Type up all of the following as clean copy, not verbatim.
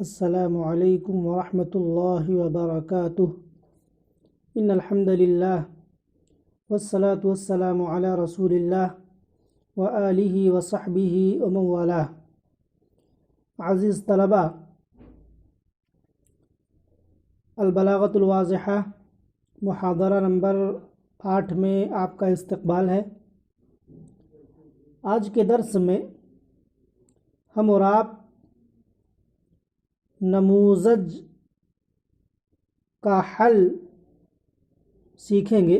السلام علیکم ورحمۃ اللہ وبرکاتہ۔ ان الحمد للہ والصلاة والسلام علی رسول اللہ وآلہ وصحبہ ومن والاه۔ عزیز طلبہ، البلاغۃ الواضحہ محاضرہ نمبر 8 میں آپ کا استقبال ہے۔ آج کے درس میں ہم اور آپ نموذج کا حل سیکھیں گے۔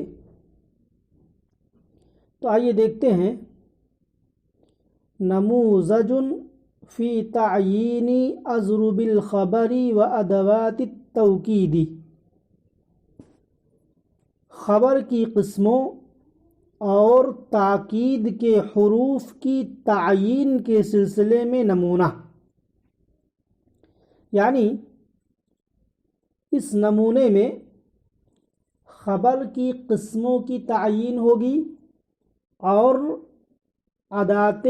تو آئیے دیکھتے ہیں، نموذج فی تعیین اضرب الخبر و ادوات التوکید۔ خبر کی قسموں اور تاکید کے حروف کی تعیین کے سلسلے میں نمونہ، یعنی اس نمونے میں خبر کی قسموں کی تعیین ہوگی اور ادوات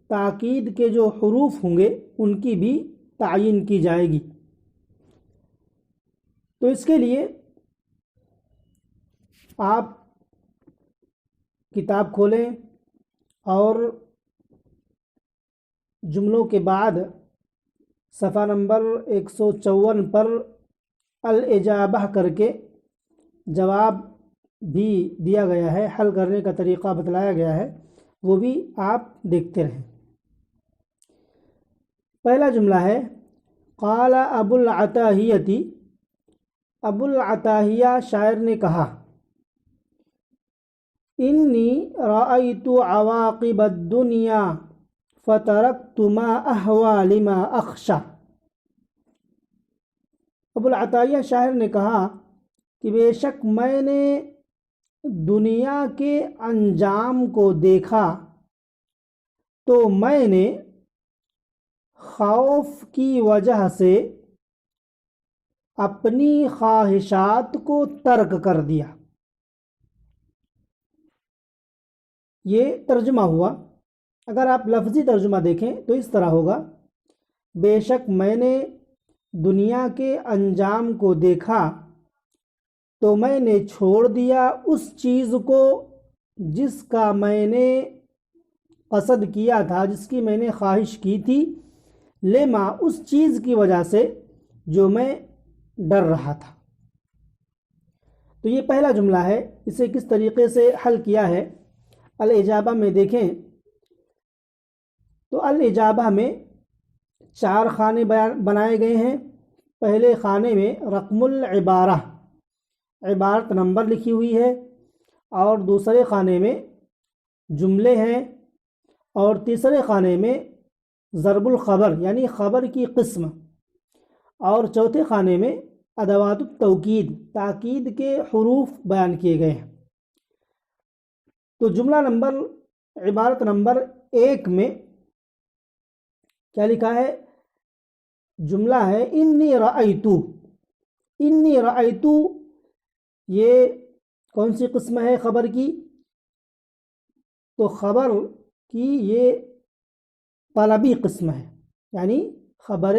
تاکید کے جو حروف ہوں گے ان کی بھی تعیین کی جائے گی۔ تو اس کے لیے آپ کتاب کھولیں اور جملوں کے بعد صفحہ نمبر 154 پر الاجابہ کر کے جواب بھی دیا گیا ہے، حل کرنے کا طریقہ بتلایا گیا ہے، وہ بھی آپ دیکھتے رہیں۔ پہلا جملہ ہے قال ابو العتاہیۃ۔ ابو العتاہیہ شاعر نے کہا، انی رأیت عواقب الدنیا فترکت ما احوی لما اخشی۔ ابو العتاہیہ شاعر نے کہا کہ بے شک میں نے دنیا کے انجام کو دیکھا تو میں نے خوف کی وجہ سے اپنی خواہشات کو ترک کر دیا۔ یہ ترجمہ ہوا۔ اگر آپ لفظی ترجمہ دیکھیں تو اس طرح ہوگا، بے شک میں نے دنیا کے انجام کو دیکھا تو میں نے چھوڑ دیا اس چیز کو جس کا میں نے قصد کیا تھا، جس کی میں نے خواہش کی تھی، لما اس چیز کی وجہ سے جو میں ڈر رہا تھا۔ تو یہ پہلا جملہ ہے، اسے کس طریقے سے حل کیا ہے الاجابہ میں دیکھیں تو الاجابہ میں 4 خانے بنائے گئے ہیں۔ پہلے خانے میں رقم العبارہ، عبارت نمبر لکھی ہوئی ہے، اور دوسرے خانے میں جملے ہیں، اور تیسرے خانے میں ضرب الخبر یعنی خبر کی قسم، اور چوتھے خانے میں ادوات التوکید تاکید کے حروف بیان کیے گئے ہیں۔ تو جملہ نمبر عبارت نمبر 1 میں کیا لکھا ہے؟ جملہ ہے انی رأیتو۔ انی رأیتو یہ کون سی قسم ہے خبر کی؟ تو خبر کی یہ طلبی قسم ہے، یعنی خبر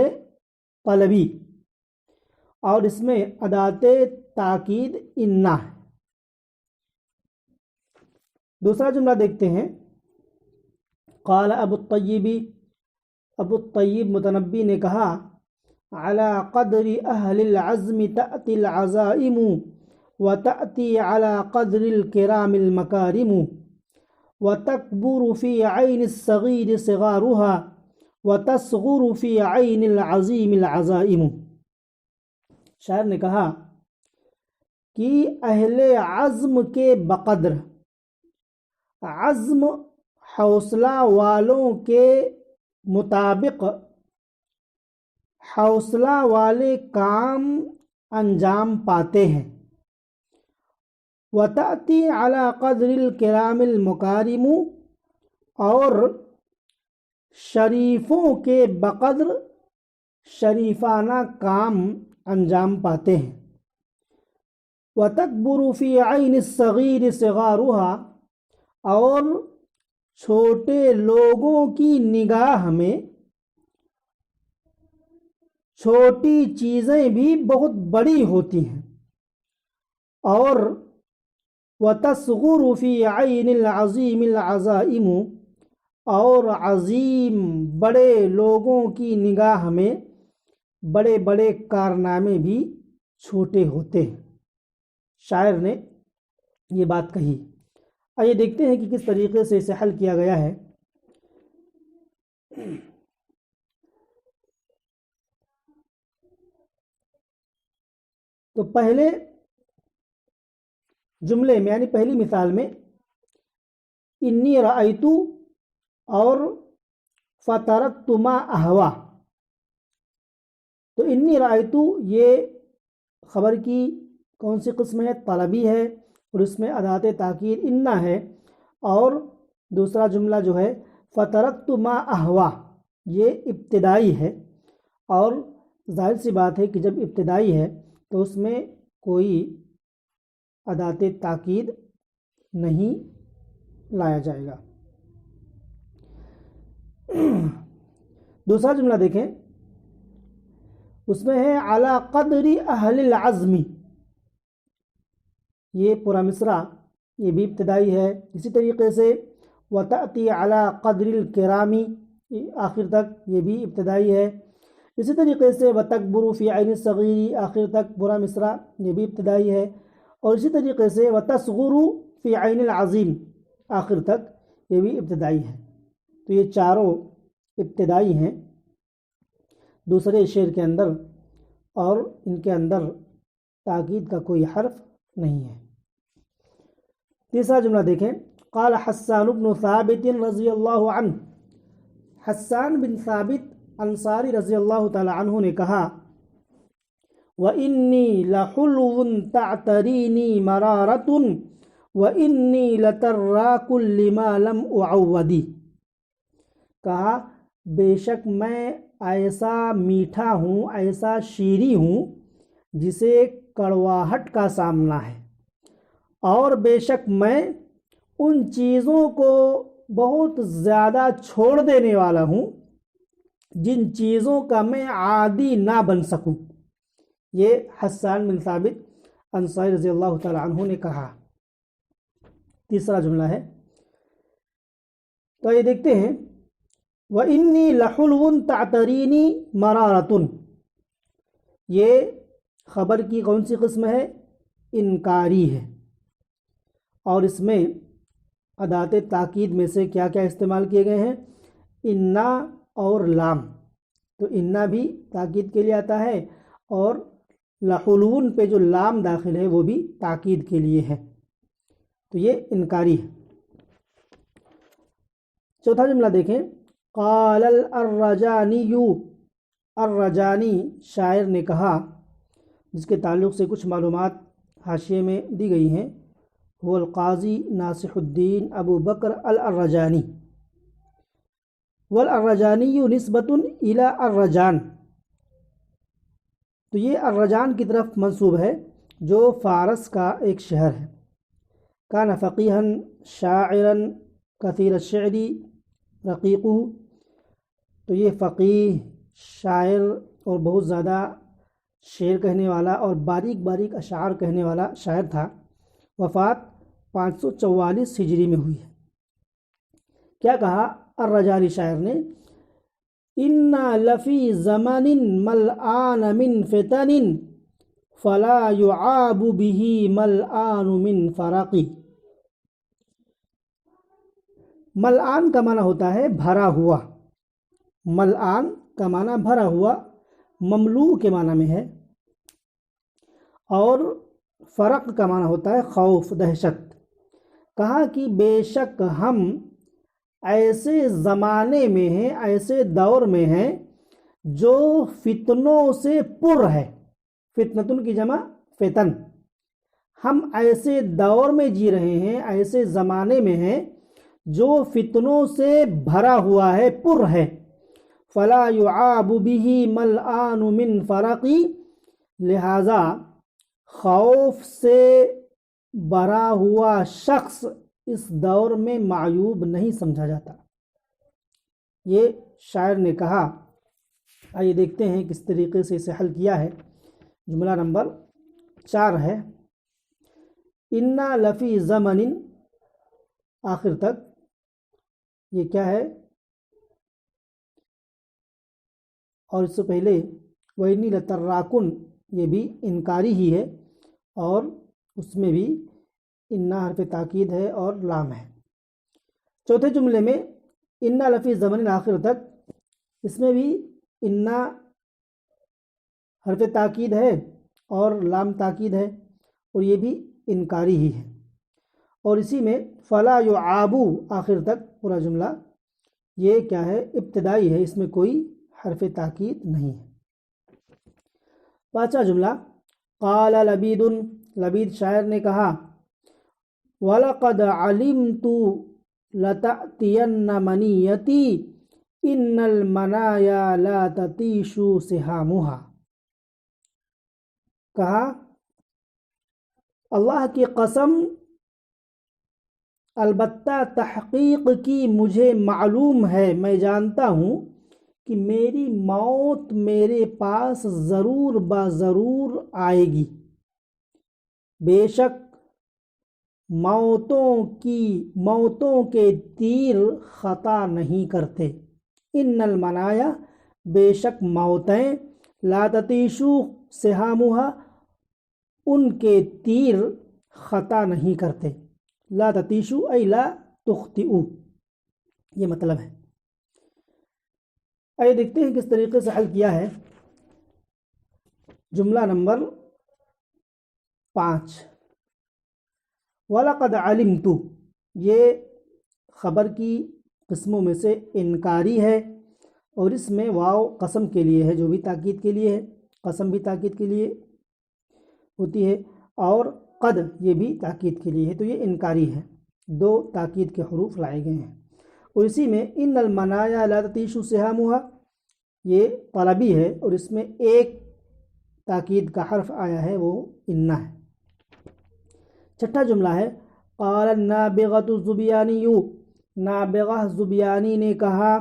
طلبی، اور اس میں ادوات تاکید انا ہے۔ دوسرا جملہ دیکھتے ہیں، قال ابو الطیب۔ ابو الطیب متنبی نے کہا، علی قدر اہل العزم تأتی العزائم وتأتی علی قدر الکرام المکارم وتکبر فی عین الصغیر صغارها وتصغر فی عین العظیم العزائم۔ شاعر نے کہا کہ اہل عزم کے بقدر، عزم حوصلہ والوں کے مطابق حوصلہ والے کام انجام پاتے ہیں۔ وَتَأْتِي عَلَى قَدْرِ الْكِرَامِ الْمُكَارِمُ، اور شریفوں کے بقدر شریفانہ کام انجام پاتے ہیں۔ وَتَكْبُرُ فِي عَيْنِ الصَّغِيرِ صِغَارُهَا، اور چھوٹے لوگوں کی نگاہ میں چھوٹی چیزیں بھی بہت بڑی ہوتی ہیں، اور وَتَصْغُرُ فِي عَيْنِ الْعَظِيمِ الْعَزَائِمُ، اور عظیم بڑے لوگوں کی نگاہ میں بڑے بڑے کارنامے بھی چھوٹے ہوتے ہیں۔ شاعر نے یہ بات کہی۔ آئیے دیکھتے ہیں کہ کس طریقے سے اسے حل کیا گیا ہے۔ تو پہلے جملے میں یعنی پہلی مثال میں انی رأیتو اور فترکت ما اہوا، تو انی رأیتو یہ خبر کی کون سی قسم ہے؟ طلبی ہے، اور اس میں ادات تاکید انا ہے، اور دوسرا جملہ جو ہے فترکت ما اہوا یہ ابتدائی ہے، اور ظاہر سی بات ہے کہ جب ابتدائی ہے تو اس میں کوئی ادات تاکید نہیں لایا جائے گا۔ دوسرا جملہ دیکھیں، اس میں ہے علی قدر اہل العزم، یہ پورا مصرع یہ بھی ابتدائی ہے۔ اسی طریقے سے وتأتی علی قدر الکرام آخر تک یہ بھی ابتدائی ہے۔ اسی طریقے سے وتکبر فی عین الصغیر آخر تک پورا مصرع یہ بھی ابتدائی ہے، اور اسی طریقے سے وتصغر فی عین العظیم آخر تک یہ بھی ابتدائی ہے۔ تو یہ چاروں ابتدائی ہیں دوسرے شعر کے اندر، اور ان کے اندر تاکید کا کوئی حرف نہیں ہے۔ تیسرا جملہ دیکھیں، قال حسان بن ثابت رضی اللہ عنہ، حسان بن ثابت انصاری رضی اللہ تعالی عنہ نے کہا وَإِنِّي لَحُلْوٌ تَعْتَرِينِي مَرَارَةٌ وَإِنِّي لَتَرَّاكٌ لِمَا لَمْ أُعَوَّدِ، کہا بے شک میں ایسا میٹھا ہوں، ایسا شیریں ہوں جسے کڑواہٹ کا سامنا ہے، اور بے شک میں ان چیزوں کو بہت زیادہ چھوڑ دینے والا ہوں جن چیزوں کا میں عادی نہ بن سکوں۔ یہ حسان بن ثابت انصاری رضی اللہ تعالی عنہ نے کہا۔ تیسرا جملہ ہے، تو یہ دیکھتے ہیں وَإِنِّي لَحُلْوٌ تَعْتَرِينِي مَرَارَةٌ، یہ خبر کی کون سی قسم ہے؟ انکاری ہے، اور اس میں ادات تاکید میں سے کیا کیا استعمال کیے گئے ہیں؟ انا اور لام، تو انا بھی تاکید کے لیے آتا ہے، اور لحلون پہ جو لام داخل ہے وہ بھی تاکید کے لیے ہے، تو یہ انکاری ہے۔ چوتھا جملہ دیکھیں، قال الرجانی، الرجانی شاعر نے کہا، جس کے تعلق سے کچھ معلومات حاشیے میں دی گئی ہیں، وہ القاضی ناصح الدین ابو بکر الرجانی، والرجانی نسبۃ الی الرجان، تو یہ الرجان کی طرف منسوب ہے جو فارس کا ایک شہر ہے۔ کان فقیہا شاعرا کثیر الشعر رقیقہ، تو یہ فقیہ، شاعر اور بہت زیادہ شعر کہنے والا اور باریک باریک اشعار کہنے والا شاعر تھا۔ وفات 544 ہجری میں ہوئی ہے۔ کیا کہا الرجانی شاعر نے؟ اِنَّا لَفِي زَمَنٍ مَلْآنَ مِنْ فِتَنٍ فَلَا يُعَابُ بِهِ مَلْآنُ مِنْ فَرَقِ، ملعان کا معنی ہوتا ہے بھرا ہوا، ملعان کا معنی بھرا ہوا، مملوء کے معنی میں ہے، اور فرق کا معنی ہوتا ہے خوف، دہشت۔ کہا کہ بے شک ہم ایسے زمانے میں ہیں، ایسے دور میں ہیں جو فتنوں سے پر ہے، فتنتن کی جمع فتن، ہم ایسے دور میں جی رہے ہیں، ایسے زمانے میں ہیں جو فتنوں سے بھرا ہوا ہے، پر ہے۔ فلا يعاب به ملآن من فرقی، لہذا خوف سے بھرا ہوا شخص اس دور میں معیوب نہیں سمجھا جاتا۔ یہ شاعر نے کہا آئیے دیکھتے ہیں کس طریقے سے اسے حل کیا ہے۔ جملہ نمبر 4 ہے انا لفی زمن، آخر تک یہ کیا ہے، اور اس سے پہلے وَإِنِّي لَتَرَّاكُن، یہ بھی انکاری ہی ہے، اور اس میں بھی انا حرف تاکید ہے اور لام ہے۔ چوتھے جملے میں انا لفی زمن آخر تک، اس میں بھی انا حرف تاکید ہے اور لام تاکید ہے، اور یہ بھی انکاری ہی ہے۔ اور اسی میں فلا یعابو آخر تک پورا جملہ یہ کیا ہے، ابتدائی ہے، اس میں کوئی حرف تاکید نہیں ہے۔ پانچواں جملہ قال لبید، لبید شاعر نے کہا وَلَقَدْ عَلِمْتُ لَتَأْتِيَنَّ مَنِيَّتِي إِنَّ الْمَنَايَا لَا تَطِيشُ سِحَامُهَا، کہا اللہ کی قسم البتہ تحقیق کی مجھے معلوم ہے، میں جانتا ہوں کہ میری موت میرے پاس ضرور ضرور آئے گی، بے شک موتوں کے تیر خطا نہیں کرتے، ان المنایا بے شک موتیں، لا تطیشو سہامها ان کے تیر خطا نہیں کرتے، لا تطیشو ای لا تخطئو، یہ مطلب ہے۔ آئیے دیکھتے ہیں کس طریقے سے حل کیا ہے۔ جملہ نمبر 5 وَلَقَدْ عَلِمْتُ، یہ خبر کی قسموں میں سے انکاری ہے، اور اس میں واو قسم کے لیے ہے، جو بھی تاکید کے لیے ہے، قسم بھی تاکید کے لیے ہوتی ہے، اور قد یہ بھی تاکید کے لیے ہے، تو یہ انکاری ہے، 2 تاکید کے حروف لائے گئے ہیں۔ اور اسی میں ان المنایا لا تطیش سہامها، یہ طلبی ہے، اور اس میں ایک تاکید کا حرف آیا ہے، وہ انا ہے۔ چھٹا جملہ ہے قال النابغۃ الزبیانی، نابغہ زبیانی نے کہا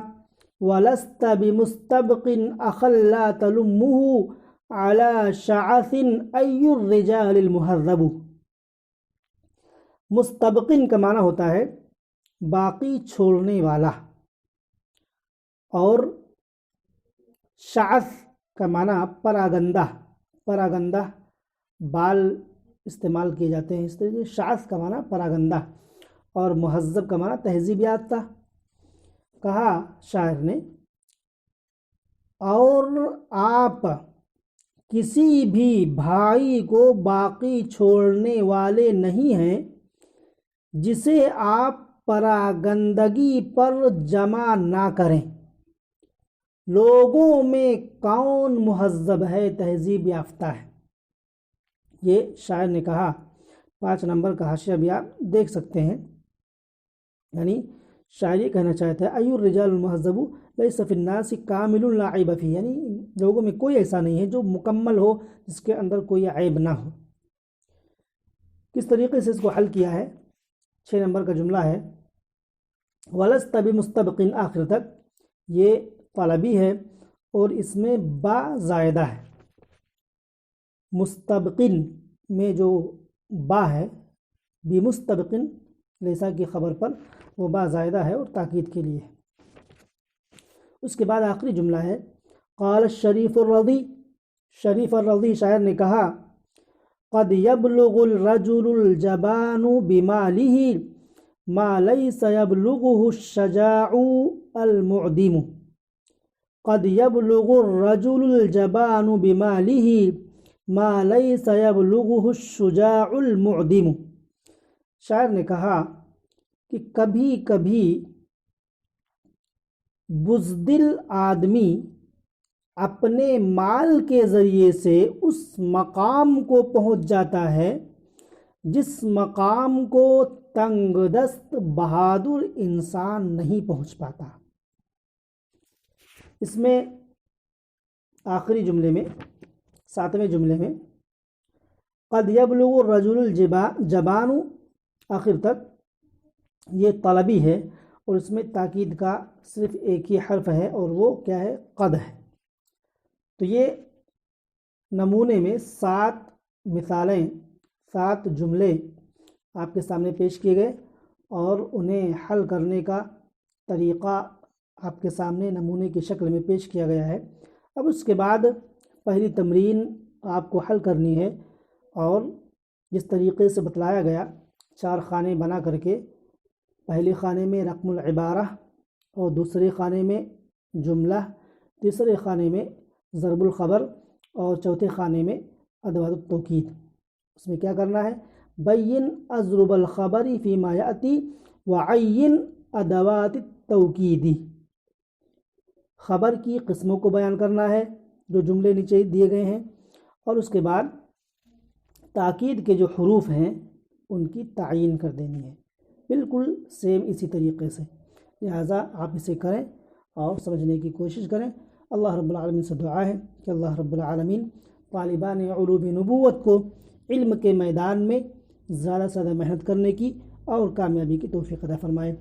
وَلَسْتَ بِمُسْتَبْقٍ أَخًا لَا تَلُمُّهُ عَلَى شَعَثٍ أَيُّ الرِّجَالِ الْمُهَذَّبُ، مستبقن کا معنی ہوتا ہے باقی چھوڑنے والا، اور شعث کا معنی پراگندہ بال استعمال کیے جاتے ہیں، اس طرح شعث کا معنی پراگندہ، اور مہذب کا معنی تہذیب یافتہ۔ کہا شاعر نے اور آپ کسی بھی بھائی کو باقی چھوڑنے والے نہیں ہیں جسے آپ پراگندگی پر جمع نہ کریں، لوگوں میں کون مہذب ہے، تہذیب یافتہ ہے، یہ شاعر نے کہا۔ 5 نمبر کا حاشیہ بھی آپ دیکھ سکتے ہیں، یعنی شاعر یہ کہنا چاہتا ہے ایُّ الرجال المہذب لیس فی الناس کامل لا عیب فیہ، یعنی لوگوں میں کوئی ایسا نہیں ہے جو مکمل ہو، جس کے اندر کوئی عیب نہ ہو۔ کس طریقے سے اس کو حل کیا ہے؟ 6 نمبر کا جملہ ہے وَلَسْتَ بِمُسْتَبْقٍ، آخر تک یہ طلبی ہے، اور اس میں با زائدہ ہے، مستبقن میں جو با ہے، بمستبقن لیسا کی خبر پر وہ با زائدہ ہے اور تاکید کے لیے ہے۔ اس کے بعد آخری جملہ ہے قال الشریف الرضی، شریف الرضی شاعر نے کہا قد يبلغ الرجل الجبان بماله ما ليس يبلغه الشجاع المعدم، قد يبلغ الرجل الجبان بماله ما ليس يبلغه الشجاع المعدم، شاعر نے کہا کہ کبھی کبھی بزدل آدمی اپنے مال کے ذریعے سے اس مقام کو پہنچ جاتا ہے جس مقام کو تنگ دست بہادر انسان نہیں پہنچ پاتا۔ اس میں آخری جملے میں 7ویں جملے میں قد یبلغ الرجل الجبان، آخر تک یہ طلبی ہے، اور اس میں تاکید کا صرف ایک ہی حرف ہے، اور وہ کیا ہے؟ قد ہے۔ تو یہ نمونے میں 7 مثالیں، 7 جملے آپ کے سامنے پیش کیے گئے اور انہیں حل کرنے کا طریقہ آپ کے سامنے نمونے کی شکل میں پیش کیا گیا ہے۔ اب اس کے بعد پہلی تمرین آپ کو حل کرنی ہے، اور جس طریقے سے بتلایا گیا 4 خانے بنا کر کے، پہلے خانے میں رقم العبارہ اور دوسرے خانے میں جملہ، تیسرے خانے میں ضرب الخبر اور چوتھے خانے میں ادوات التوکید۔ اس میں کیا کرنا ہے؟ بین اضرب الخبر فیما یاتی وعین ادوات التوکید، خبر کی قسموں کو بیان کرنا ہے جو جملے نیچے دیے گئے ہیں، اور اس کے بعد تاکید کے جو حروف ہیں ان کی تعین کر دینی ہے، بالکل سیم اسی طریقے سے۔ لہٰذا آپ اسے کریں اور سمجھنے کی کوشش کریں۔ اللہ رب العالمین سے دعا ہے کہ اللہ رب العالمین طالبان علوم نبوت کو علم کے میدان میں زیادہ سے زیادہ محنت کرنے کی اور کامیابی کی توفیق عطا فرمائے۔